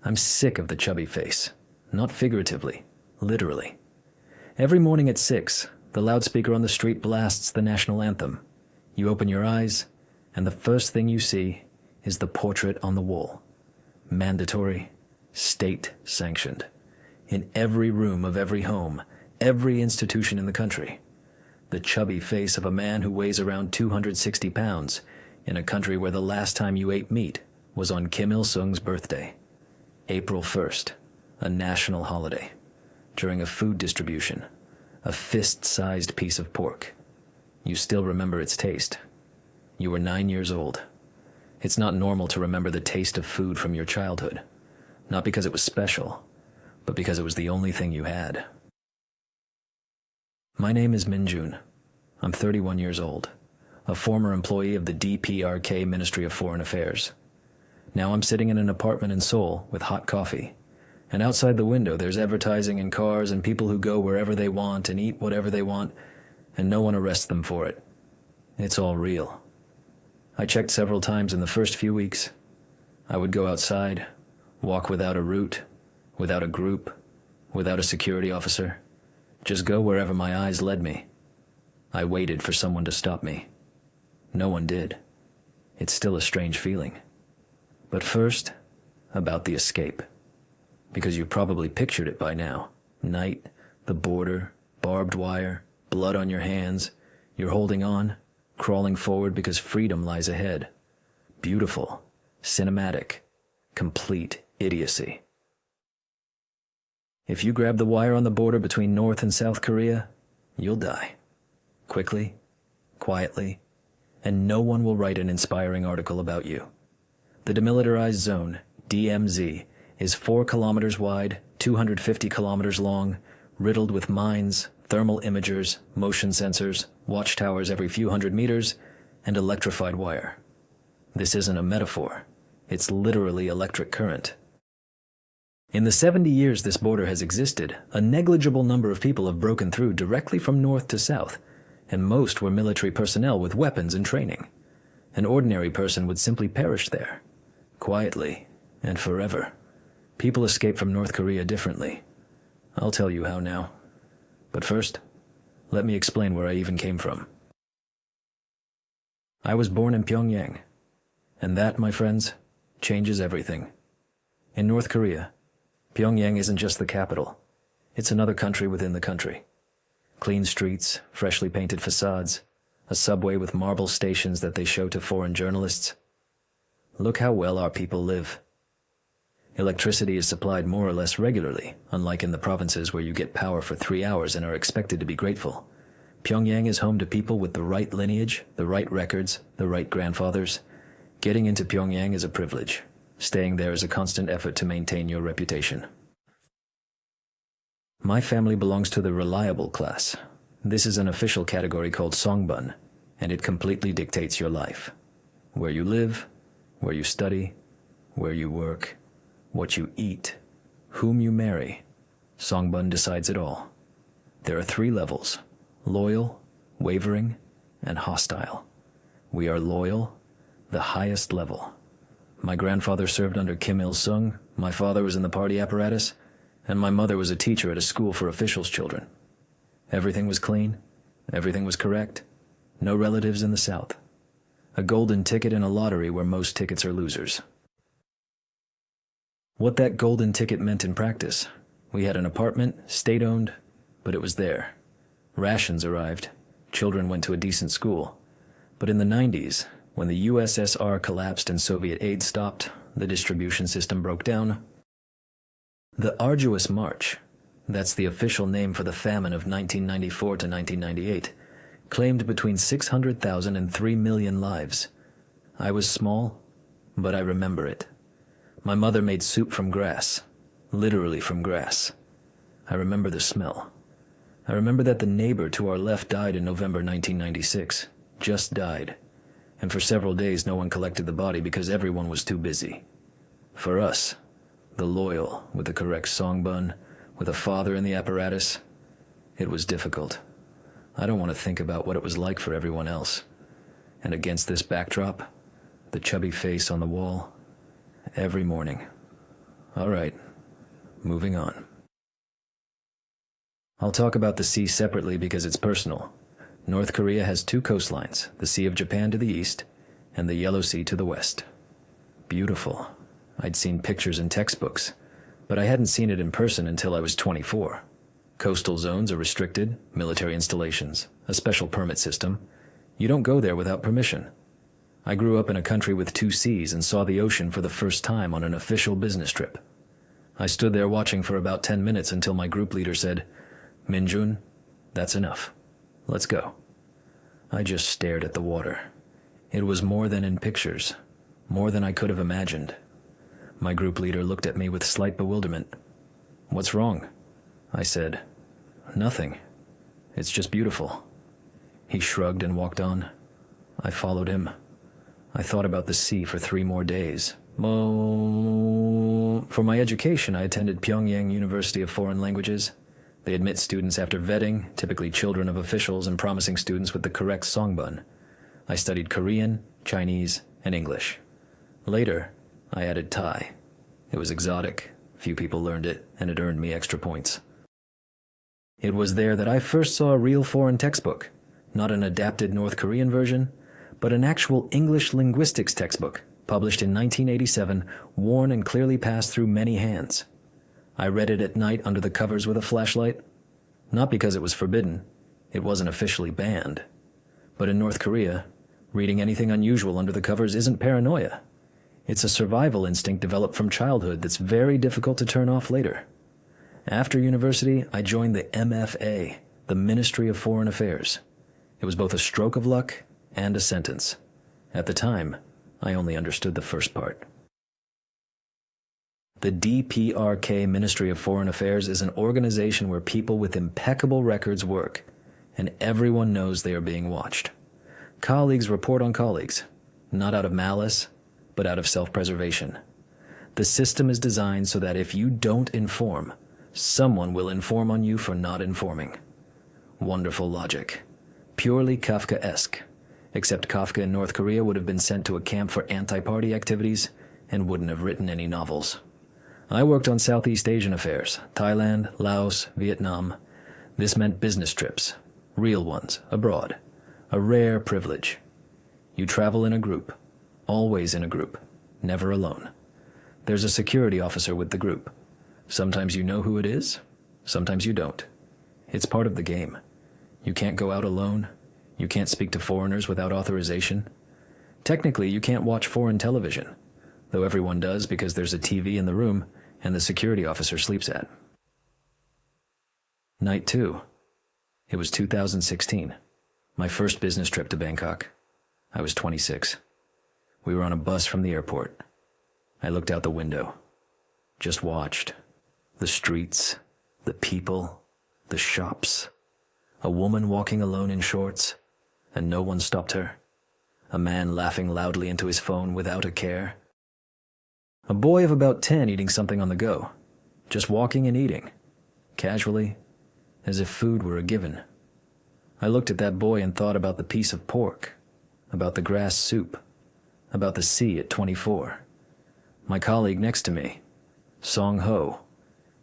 I'm sick of the chubby face. Not figuratively, literally. Every morning at 6, the loudspeaker on the street blasts the national anthem. You open your eyes, and the first thing you see is the portrait on the wall. Mandatory, state-sanctioned. In every room of every home, every institution in the country. The chubby face of a man who weighs around 260 pounds in a country where the last time you ate meat was on Kim Il-sung's birthday. April 1st, a national holiday. During a food distribution, a fist-sized piece of pork. You still remember its taste. You were 9 years old. It's not normal to remember the taste of food from your childhood. Not because it was special, but because it was the only thing you had. My name is Minjun. I'm 31 years old, a former employee of the DPRK Ministry of Foreign Affairs. Now I'm sitting in an apartment in Seoul with hot coffee, and outside the window there's advertising and cars and people who go wherever they want and eat whatever they want, and no one arrests them for it. It's all real. I checked several times in the first few weeks. I would go outside, walk without a route, without a group, without a security officer, just go wherever my eyes led me. I waited for someone to stop me. No one did. It's still a strange feeling. But first, about the escape. Because you probably pictured it by now. Night, the border, barbed wire, blood on your hands. You're holding on, crawling forward because freedom lies ahead. Beautiful, cinematic, complete idiocy. If you grab the wire on the border between North and South Korea, you'll die. Quickly, quietly, and no one will write an inspiring article about you. The Demilitarized Zone, DMZ, is 4 kilometers wide, 250 kilometers long, riddled with mines, thermal imagers, motion sensors, watchtowers every few hundred meters, and electrified wire. This isn't a metaphor. It's literally electric current. In the 70 years this border has existed, a negligible number of people have broken through directly from north to south, and most were military personnel with weapons and training. An ordinary person would simply perish there. Quietly, and forever. People escape from North Korea differently. I'll tell you how now. But first, let me explain where I even came from. I was born in Pyongyang, and that, my friends, changes everything. In North Korea, Pyongyang isn't just the capital. It's another country within the country. Clean streets, freshly painted facades, a subway with marble stations that they show to foreign journalists. Look how well our people live. Electricity is supplied more or less regularly, unlike in the provinces where you get power for 3 hours and are expected to be grateful. Pyongyang is home to people with the right lineage, the right records, the right grandfathers. Getting into Pyongyang is a privilege. Staying there is a constant effort to maintain your reputation. My family belongs to the reliable class. This is an official category called songbun, and it completely dictates your life. Where you live, where you study, where you work, what you eat, whom you marry. Songbun decides it all. There are 3 levels: loyal, wavering, and hostile. We are loyal, the highest level. My grandfather served under Kim Il-sung, my father was in the party apparatus, and my mother was a teacher at a school for officials' children. Everything was clean, everything was correct, no relatives in the South. A golden ticket in a lottery where most tickets are losers. What that golden ticket meant in practice: we had an apartment, state-owned, but it was there. Rations arrived, children went to a decent school. But in the 90s, when the USSR collapsed and Soviet aid stopped, the distribution system broke down. The Arduous March, that's the official name for the famine of 1994 to 1998, claimed between 600,000 and 3 million lives. I was small, but I remember it. My mother made soup from grass, literally from grass. I remember the smell. I remember that the neighbor to our left died in November 1996, just died, and for several days no one collected the body because everyone was too busy. For us, the loyal, with the correct songbun, with a father in the apparatus, it was difficult. I don't want to think about what it was like for everyone else. And against this backdrop, the chubby face on the wall, every morning, All right, moving on. I'll talk about the sea separately because it's personal. North Korea has two coastlines, the Sea of Japan to the east and the Yellow Sea to the west. Beautiful. I'd seen pictures in textbooks, but I hadn't seen it in person until I was 24. Coastal zones are restricted, military installations, a special permit system. You don't go there without permission. I grew up in a country with two seas and saw the ocean for the first time on an official business trip. I stood there watching for about 10 minutes until my group leader said, "Minjun, that's enough. Let's go." I just stared at the water. It was more than in pictures, more than I could have imagined. My group leader looked at me with slight bewilderment. "What's wrong?" I said, "Nothing. It's just beautiful." He shrugged and walked on. I followed him. I thought about the sea for 3 more days. For my education, I attended Pyongyang University of Foreign Languages. They admit students after vetting, typically children of officials and promising students with the correct songbun. I studied Korean, Chinese, and English. Later, I added Thai. It was exotic. Few people learned it, and it earned me extra points. It was there that I first saw a real foreign textbook, not an adapted North Korean version, but an actual English linguistics textbook, published in 1987, worn and clearly passed through many hands. I read it at night under the covers with a flashlight. Not because it was forbidden. It wasn't officially banned. But in North Korea, reading anything unusual under the covers isn't paranoia. It's a survival instinct developed from childhood that's very difficult to turn off later. After university, I joined the MFA, the Ministry of Foreign Affairs. It was both a stroke of luck and a sentence. At the time, I only understood the first part. The DPRK Ministry of Foreign Affairs is an organization where people with impeccable records work, and everyone knows they are being watched. Colleagues report on colleagues, not out of malice, but out of self-preservation. The system is designed so that if you don't inform, someone will inform on you for not informing. Wonderful logic. Purely Kafkaesque. Except Kafka in North Korea would have been sent to a camp for anti-party activities and wouldn't have written any novels. I worked on Southeast Asian affairs, Thailand, Laos, Vietnam. This meant business trips, real ones, abroad. A rare privilege. You travel in a group, always in a group, never alone. There's a security officer with the group. Sometimes you know who it is, sometimes you don't. It's part of the game. You can't go out alone. You can't speak to foreigners without authorization. Technically, you can't watch foreign television, though everyone does because there's a TV in the room and the security officer sleeps at. Night 2. It was 2016. My first business trip to Bangkok. I was 26. We were on a bus from the airport. I looked out the window. Just watched. The streets, the people, the shops. A woman walking alone in shorts, and no one stopped her. A man laughing loudly into his phone without a care. A boy of about 10 eating something on the go. Just walking and eating. Casually, as if food were a given. I looked at that boy and thought about the piece of pork, about the grass soup, about the sea at 24. My colleague next to me, Song Ho,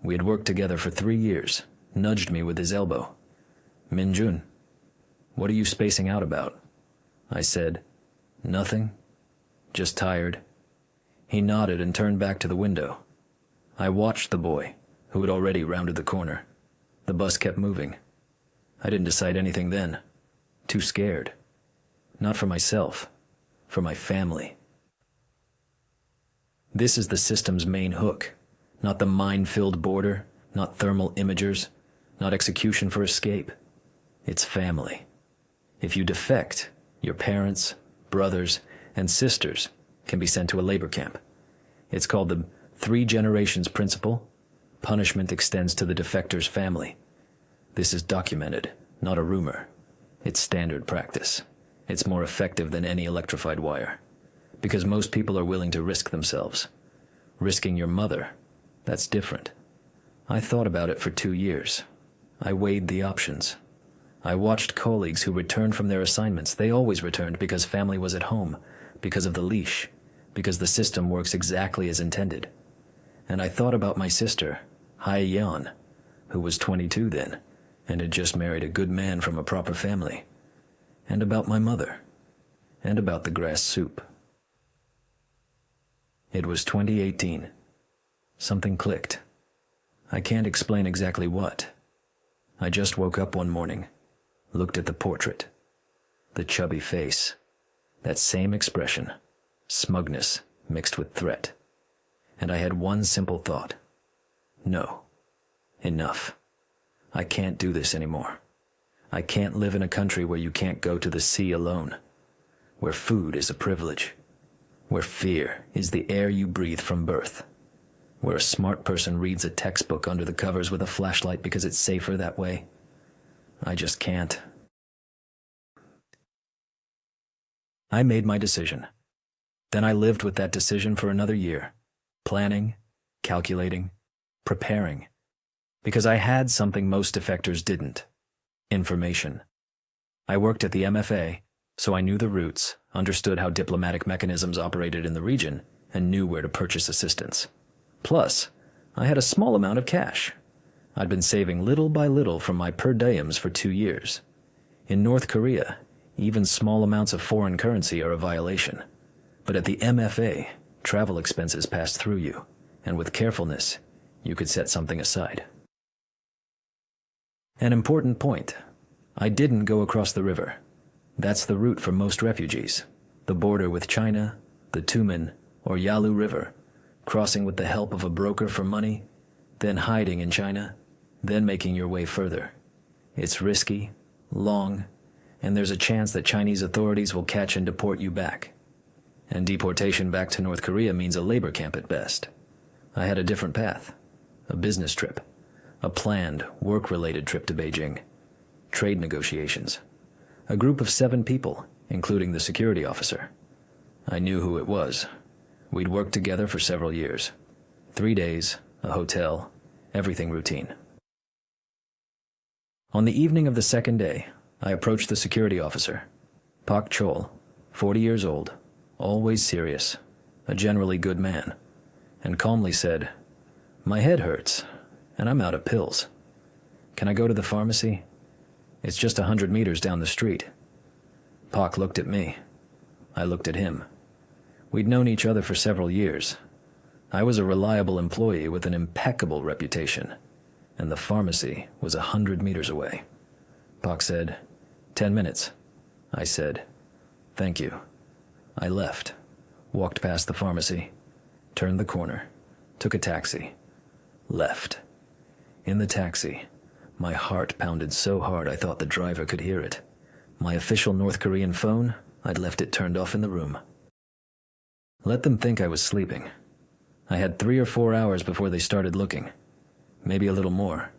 we had worked together for 3 years, nudged me with his elbow. "Minjun, what are you spacing out about?" I said, "Nothing. Just tired." He nodded and turned back to the window. I watched the boy, who had already rounded the corner. The bus kept moving. I didn't decide anything then. Too scared. Not for myself, for my family. This is the system's main hook, not the mine-filled border, not thermal imagers, not execution for escape. It's family. If you defect, your parents, brothers, and sisters can be sent to a labor camp. It's called the 3 generations principle. Punishment extends to the defector's family. This is documented, not a rumor. It's standard practice. It's more effective than any electrified wire. Because most people are willing to risk themselves. Risking your mother, that's different. I thought about it for 2 years. I weighed the options. I watched colleagues who returned from their assignments. They always returned because family was at home, because of the leash, because the system works exactly as intended. And I thought about my sister, Hai Yan, who was 22 then, and had just married a good man from a proper family. And about my mother. And about the grass soup. It was 2018. Something clicked. I can't explain exactly what. I just woke up one morning, looked at the portrait, the chubby face, that same expression, smugness mixed with threat. And I had one simple thought. No. Enough. I can't do this anymore. I can't live in a country where you can't go to the sea alone, where food is a privilege, where fear is the air you breathe from birth, where a smart person reads a textbook under the covers with a flashlight because it's safer that way. I just can't. I made my decision. Then I lived with that decision for another year, planning, calculating, preparing, because I had something most defectors didn't: information. I worked at the MFA, so I knew the routes, understood how diplomatic mechanisms operated in the region, and knew where to purchase assistance. Plus, I had a small amount of cash. I'd been saving little by little from my per diems for 2 years. In North Korea, even small amounts of foreign currency are a violation. But at the MFA, travel expenses pass through you, and with carefulness, you could set something aside. An important point. I didn't go across the river. That's the route for most refugees. The border with China, the Tumen, or Yalu River, crossing with the help of a broker for money, then hiding in China, then making your way further. It's risky, long, and there's a chance that Chinese authorities will catch and deport you back. And deportation back to North Korea means a labor camp at best. I had a different path. A business trip. A planned, work-related trip to Beijing. Trade negotiations. A group of 7 people, including the security officer. I knew who it was. We'd worked together for several years. 3 days, a hotel, everything routine. On the evening of the second day, I approached the security officer. Pak Chol, 40 years old, always serious, a generally good man, and calmly said, "My head hurts, and I'm out of pills. Can I go to the pharmacy? It's just 100 meters down the street." Pak looked at me. I looked at him. We'd known each other for several years. I was a reliable employee with an impeccable reputation, and the pharmacy was 100 meters away. Pak said, "10 minutes." I said, "Thank you." I left, walked past the pharmacy, turned the corner, took a taxi, left. In the taxi, my heart pounded so hard I thought the driver could hear it. My official North Korean phone, I'd left it turned off in the room. Let them think I was sleeping. I had 3 or 4 hours before they started looking. Maybe a little more.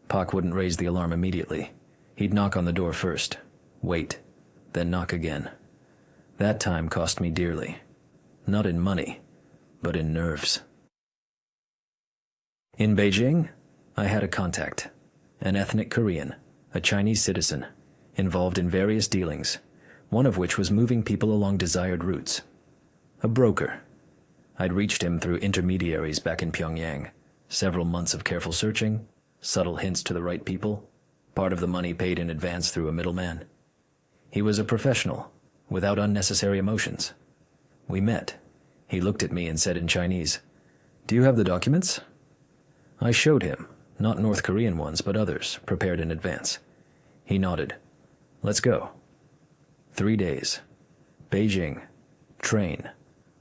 Pak wouldn't raise the alarm immediately. He'd knock on the door first, wait, then knock again. That time cost me dearly. Not in money, but in nerves. In Beijing, I had a contact, an ethnic Korean, a Chinese citizen, involved in various dealings, one of which was moving people along desired routes. A broker. I'd reached him through intermediaries back in Pyongyang, several months of careful searching, subtle hints to the right people, part of the money paid in advance through a middleman. He was a professional, without unnecessary emotions. We met. He looked at me and said in Chinese, "Do you have the documents?" I showed him, not North Korean ones, but others, prepared in advance. He nodded. "Let's go." 3 days. Beijing. Train.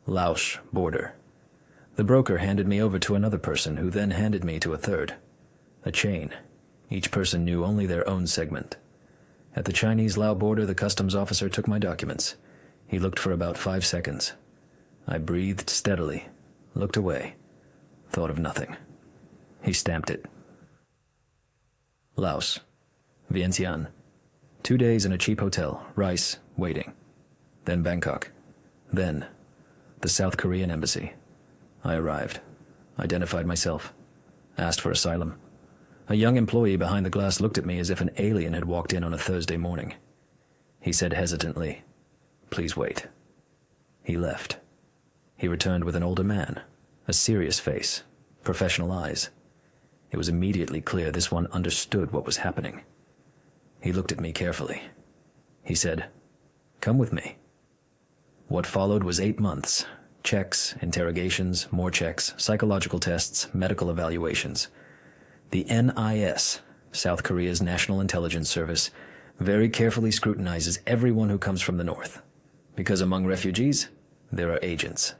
Laos border. The broker handed me over to another person who then handed me to a third. A chain. Each person knew only their own segment. At the Chinese-Lao border, the customs officer took my documents. He looked for about 5 seconds. I breathed steadily, looked away, thought of nothing. He stamped it. Laos. Vientiane. 2 days in a cheap hotel, rice, waiting. Then Bangkok. Then the South Korean embassy. I arrived, identified myself, asked for asylum. A young employee behind the glass looked at me as if an alien had walked in on a Thursday morning. He said hesitantly, "Please wait." He left. He returned with an older man, a serious face, professional eyes. It was immediately clear this one understood what was happening. He looked at me carefully. He said, "Come with me." What followed was 8 months. Checks, interrogations, more checks, psychological tests, medical evaluations. The NIS, South Korea's National Intelligence Service, very carefully scrutinizes everyone who comes from the north, because among refugees, there are agents.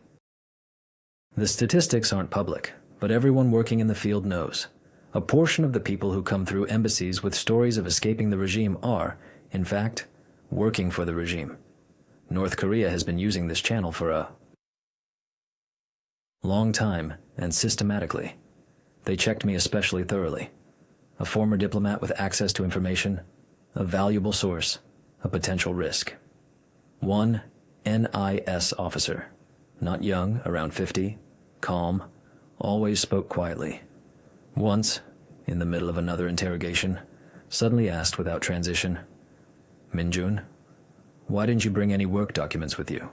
The statistics aren't public, but everyone working in the field knows. A portion of the people who come through embassies with stories of escaping the regime are, in fact, working for the regime. North Korea has been using this channel for a long time and systematically. They checked me especially thoroughly. A former diplomat with access to information, a valuable source, a potential risk. One NIS officer, not young, around 50, calm, always spoke quietly. Once, in the middle of another interrogation, suddenly asked without transition, "Minjun, why didn't you bring any work documents with you?"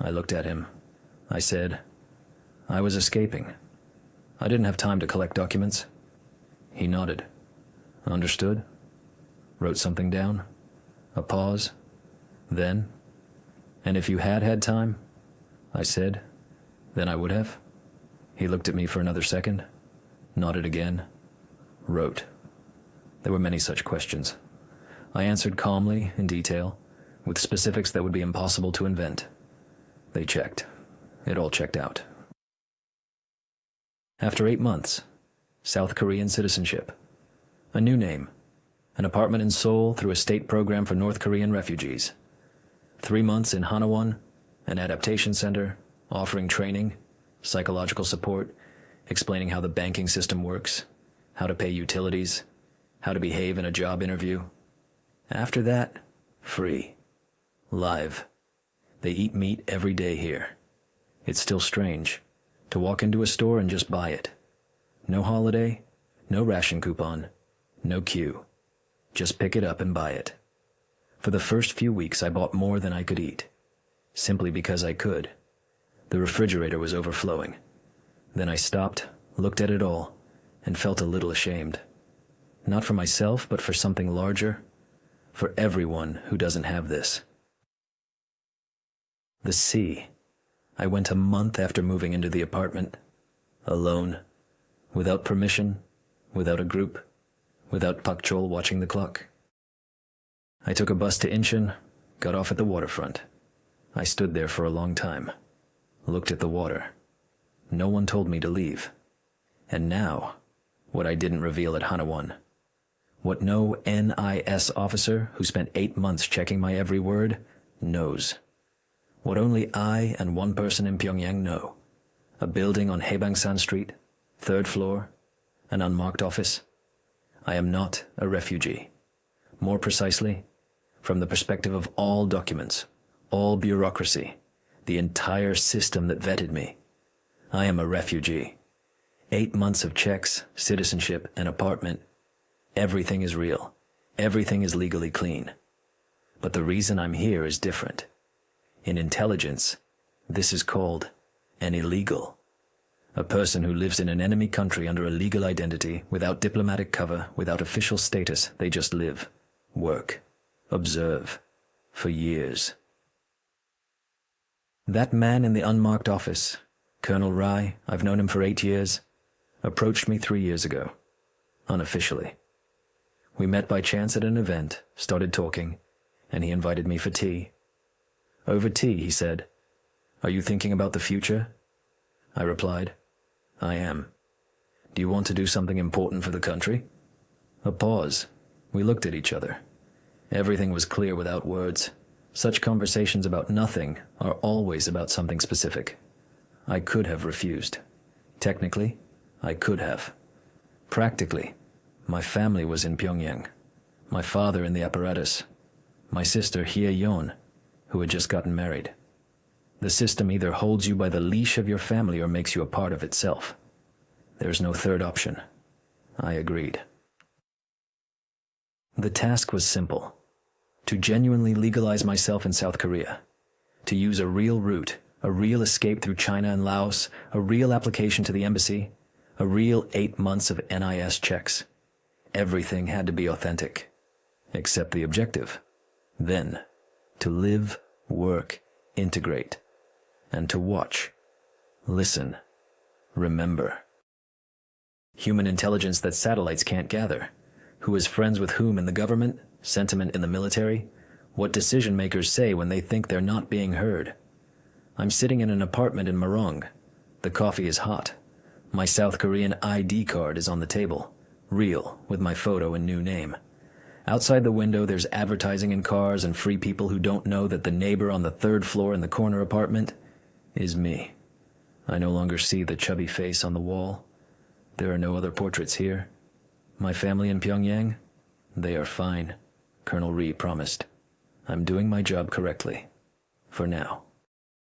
I looked at him. I said, "I was escaping. I didn't have time to collect documents." He nodded. "Understood." Wrote something down. A pause. Then, "And if you had had time?" I said, "Then I would have." He looked at me for another second, nodded again, wrote. There were many such questions. I answered calmly, in detail, with specifics that would be impossible to invent. They checked. It all checked out. After 8 months, South Korean citizenship. A new name. An apartment in Seoul through a state program for North Korean refugees. 3 months in Hanawon, an adaptation center, offering training, psychological support, explaining how the banking system works, how to pay utilities, how to behave in a job interview. After that, free. Live. They eat meat every day here. It's still strange to walk into a store and just buy it. No holiday, no ration coupon, no queue. Just pick it up and buy it. For the first few weeks I bought more than I could eat, simply because I could. The refrigerator was overflowing. Then I stopped, looked at it all, and felt a little ashamed. Not for myself, but for something larger, for everyone who doesn't have this. The sea. I went a month after moving into the apartment, alone, without permission, without a group, without Pak Chol watching the clock. I took a bus to Incheon, got off at the waterfront. I stood there for a long time, looked at the water. No one told me to leave. And now, what I didn't reveal at Hanawon, what no NIS officer who spent 8 months checking my every word knows. What only I and one person in Pyongyang know. A building on Haebangsan Street, 3rd floor, an unmarked office. I am not a refugee. More precisely, from the perspective of all documents, all bureaucracy, the entire system that vetted me, I am a refugee. 8 months of checks, citizenship, and apartment. Everything is real. Everything is legally clean. But the reason I'm here is different. In intelligence, this is called an illegal. A person who lives in an enemy country under a legal identity, without diplomatic cover, without official status. They just live, work, observe, for years. That man in the unmarked office, Colonel Rai, I've known him for 8 years, approached me 3 years ago, unofficially. We met by chance at an event, started talking, and he invited me for tea. Over tea, he said, "Are you thinking about the future?" I replied, "I am. Do you want to do something important for the country?" A pause. We looked at each other. Everything was clear without words. Such conversations about nothing are always about something specific. I could have refused. Technically, I could have. Practically, my family was in Pyongyang. My father in the apparatus. My sister Hye Yeon, who had just gotten married. The system either holds you by the leash of your family or makes you a part of itself. There's no third option. I agreed. The task was simple. To genuinely legalize myself in South Korea. To use a real route, a real escape through China and Laos, a real application to the embassy, A real 8 months of NIS checks. Everything had to be authentic. Except the objective. Then, to live, work, integrate. And to watch. Listen. Remember. Human intelligence that satellites can't gather. Who is friends with whom in the government? Sentiment in the military? What decision makers say when they think they're not being heard? I'm sitting in an apartment in Morong. The coffee is hot. My South Korean ID card is on the table. Real, with my photo and new name. Outside the window, there's advertising in cars and free people who don't know that the neighbor on the 3rd floor in the corner apartment is me. I no longer see the chubby face on the wall. There are no other portraits here. My family in Pyongyang? They are fine, Colonel Rhee promised. I'm doing my job correctly. For now.